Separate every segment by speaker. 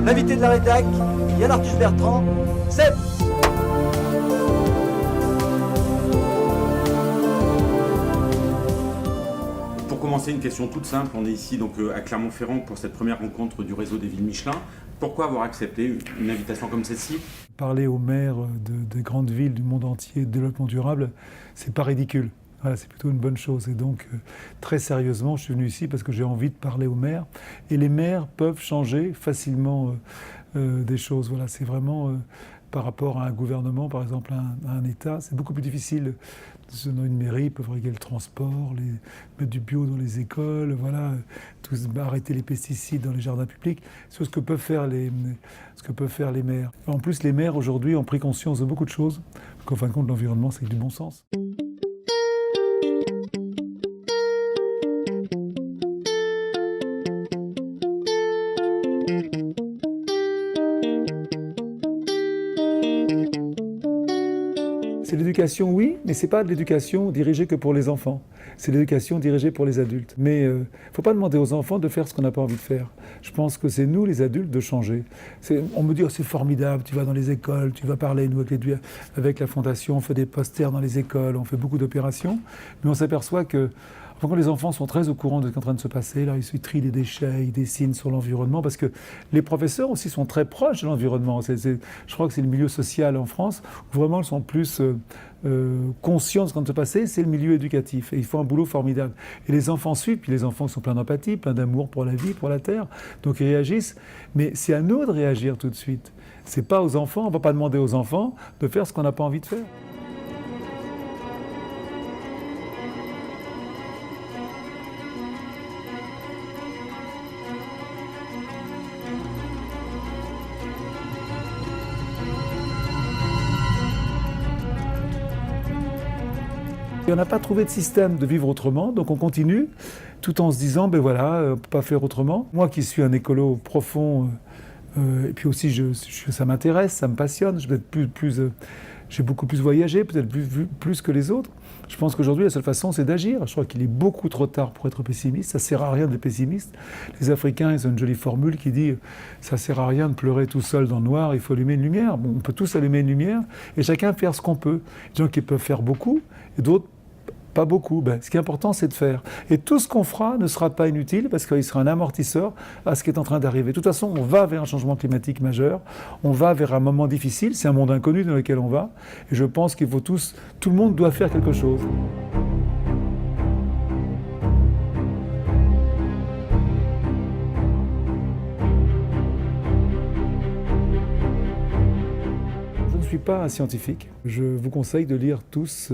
Speaker 1: L'invité de la rédac, Yann Arthus Bertrand, c'est...
Speaker 2: Pour commencer, une question toute simple. On est ici donc à Clermont-Ferrand pour cette première rencontre du réseau des villes Michelin. Pourquoi avoir accepté une invitation comme celle-ci ?
Speaker 3: Parler aux maires des grandes villes du monde entier de développement durable, c'est pas ridicule. Voilà, c'est plutôt une bonne chose. Et donc, très sérieusement, je suis venu ici parce que j'ai envie de parler aux maires. Et les maires peuvent changer facilement des choses. Voilà, c'est vraiment par rapport à un gouvernement, par exemple, à un État, c'est beaucoup plus difficile. Dans une mairie, ils peuvent régler le transport, mettre du bio dans les écoles, voilà, arrêter les pesticides dans les jardins publics. C'est ce que peuvent faire les maires. En plus, les maires, aujourd'hui, ont pris conscience de beaucoup de choses. Qu'en fin de compte, l'environnement, c'est du bon sens. C'est l'éducation, oui, mais c'est pas de l'éducation dirigée que pour les enfants. C'est l'éducation dirigée pour les adultes. Mais il ne faut pas demander aux enfants de faire ce qu'on n'a pas envie de faire. Je pense que c'est nous, les adultes, de changer. On me dit, oh, c'est formidable, tu vas dans les écoles, tu vas parler, nous, avec la Fondation, on fait des posters dans les écoles, on fait beaucoup d'opérations, mais on s'aperçoit que quand les enfants sont très au courant de ce qui est en train de se passer, là, ils trient les déchets, ils dessinent sur l'environnement, parce que les professeurs aussi sont très proches de l'environnement. Je crois que c'est le milieu social en France où vraiment ils sont plus conscients de ce qui est en train de se passer, c'est le milieu éducatif. Et ils font un boulot formidable. Et les enfants suivent, puis les enfants sont pleins d'empathie, pleins d'amour pour la vie, pour la terre, donc ils réagissent. Mais c'est à nous de réagir tout de suite. C'est pas aux enfants, on ne va pas demander aux enfants de faire ce qu'on n'a pas envie de faire. On n'a pas trouvé de système de vivre autrement, donc on continue, tout en se disant, ben voilà, on ne peut pas faire autrement. Moi qui suis un écolo profond, et puis aussi ça m'intéresse, ça me passionne, j'ai beaucoup plus voyagé, peut-être plus que les autres. Je pense qu'aujourd'hui, la seule façon, c'est d'agir. Je crois qu'il est beaucoup trop tard pour être pessimiste. Ça ne sert à rien d'être pessimiste. Les Africains, ils ont une jolie formule qui dit « ça ne sert à rien de pleurer tout seul dans le noir, il faut allumer une lumière ». Bon, on peut tous allumer une lumière et chacun faire ce qu'on peut. Il y a des gens qui peuvent faire beaucoup et d'autres pas beaucoup. Ce qui est important, c'est de faire. Et tout ce qu'on fera ne sera pas inutile parce qu'il sera un amortisseur à ce qui est en train d'arriver. De toute façon, on va vers un changement climatique majeur. On va vers un moment difficile. C'est un monde inconnu dans lequel on va. Et je pense qu'il faut tout le monde doit faire quelque chose. Je ne suis pas un scientifique. Je vous conseille de lire tous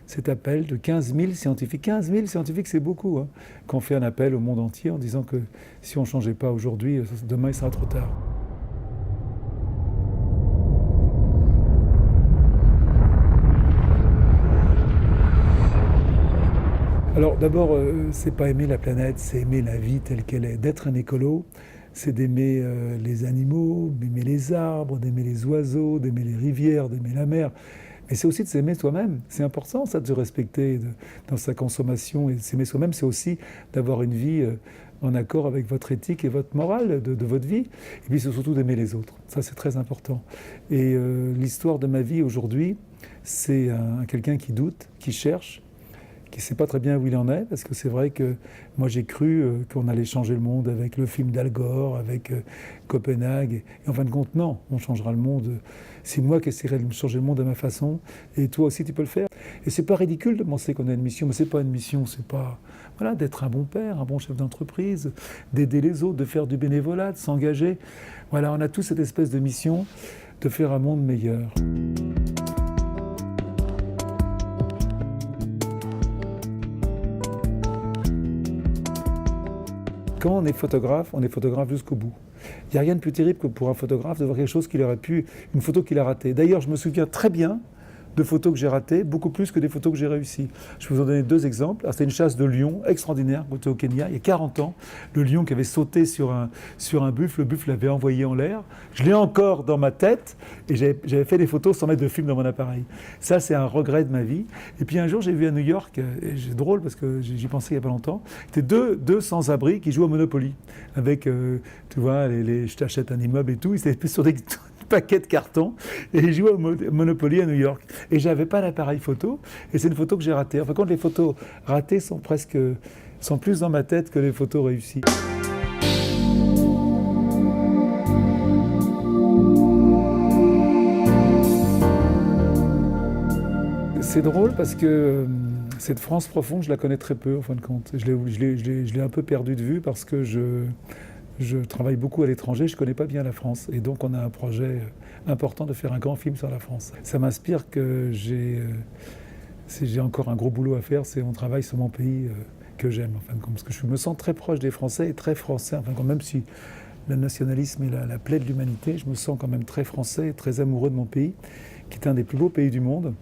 Speaker 3: cet appel de 15 000 scientifiques. 15 000 scientifiques, c'est beaucoup. Qu'on fait un appel au monde entier en disant que si on ne changeait pas aujourd'hui, demain il sera trop tard. Alors d'abord, c'est pas aimer la planète, c'est aimer la vie telle qu'elle est. D'être un écolo, c'est d'aimer les animaux, d'aimer les arbres, d'aimer les oiseaux, d'aimer les rivières, d'aimer la mer. Mais c'est aussi de s'aimer soi-même. C'est important, ça, de se respecter dans sa consommation. Et de s'aimer soi-même, c'est aussi d'avoir une vie en accord avec votre éthique et votre morale de votre vie. Et puis, c'est surtout d'aimer les autres. Ça, c'est très important. Et l'histoire de ma vie aujourd'hui, c'est quelqu'un qui doute, qui cherche, qui ne sait pas très bien où il en est, parce que c'est vrai que moi j'ai cru qu'on allait changer le monde avec le film d'Al Gore, avec Copenhague, et en fin de compte non, on changera le monde. C'est moi qui essaierai de changer le monde à ma façon, et toi aussi tu peux le faire. Et c'est pas ridicule de penser qu'on a une mission, mais c'est pas une mission, c'est pas voilà, d'être un bon père, un bon chef d'entreprise, d'aider les autres, de faire du bénévolat, de s'engager. Voilà, on a tous cette espèce de mission de faire un monde meilleur. Quand on est photographe jusqu'au bout. Il n'y a rien de plus terrible que pour un photographe de voir quelque chose qu'il aurait pu, une photo qu'il a ratée. D'ailleurs, je me souviens très bien de photos que j'ai ratées, beaucoup plus que des photos que j'ai réussies. Je vais vous en donner 2 exemples. C'était une chasse de lion extraordinaire, côté au Kenya, il y a 40 ans. Le lion qui avait sauté sur un buffle, le buffle l'avait envoyé en l'air. Je l'ai encore dans ma tête et j'avais fait des photos sans mettre de film dans mon appareil. Ça, c'est un regret de ma vie. Et puis un jour, j'ai vu à New York, et c'est drôle parce que j'y pensais il n'y a pas longtemps, c'était deux sans-abri qui jouent au Monopoly. Avec, tu vois, je t'achète un immeuble et tout, ils étaient sur des paquets de cartons et ils jouaient au Monopoly à New York. Et j'avais pas l'appareil photo et c'est une photo que j'ai ratée. Enfin, quand les photos ratées sont plus dans ma tête que les photos réussies. C'est drôle parce que cette France profonde, je la connais très peu en fin de compte. Je l'ai un peu perdue de vue parce que je travaille beaucoup à l'étranger, je ne connais pas bien la France. Et donc on a un projet important de faire un grand film sur la France. Ça m'inspire que j'ai encore un gros boulot à faire, c'est mon travail sur mon pays que j'aime en fin de compte. Parce que je me sens très proche des Français et très français, enfin, même si le nationalisme est la plaie de l'humanité, je me sens quand même très français et très amoureux de mon pays, qui est un des plus beaux pays du monde.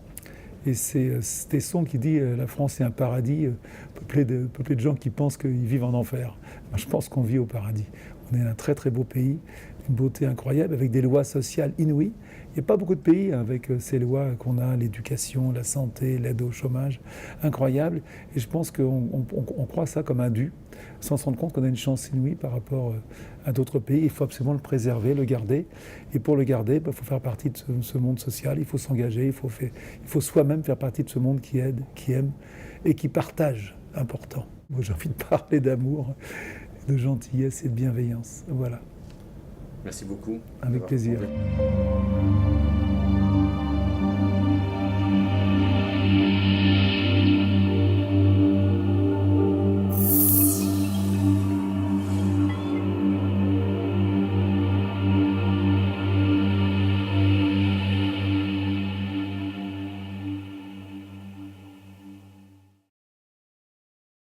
Speaker 3: Et c'est Tesson qui dit la France est un paradis peuplé de gens qui pensent qu'ils vivent en enfer. Moi, je pense qu'on vit au paradis. On est un très très beau pays, une beauté incroyable, avec des lois sociales inouïes. Il n'y a pas beaucoup de pays avec ces lois qu'on a, l'éducation, la santé, l'aide au chômage, incroyable. Et je pense qu'on croit ça comme un dû, sans se rendre compte qu'on a une chance inouïe par rapport à d'autres pays. Il faut absolument le préserver, le garder. Et pour le garder, il faut faire partie de ce monde social, il faut s'engager, il faut soi-même faire partie de ce monde qui aide, qui aime et qui partage. Important. Moi, j'ai envie de parler d'amour, de gentillesse et de bienveillance. Voilà.
Speaker 2: Merci beaucoup.
Speaker 3: Avec plaisir. Répondu.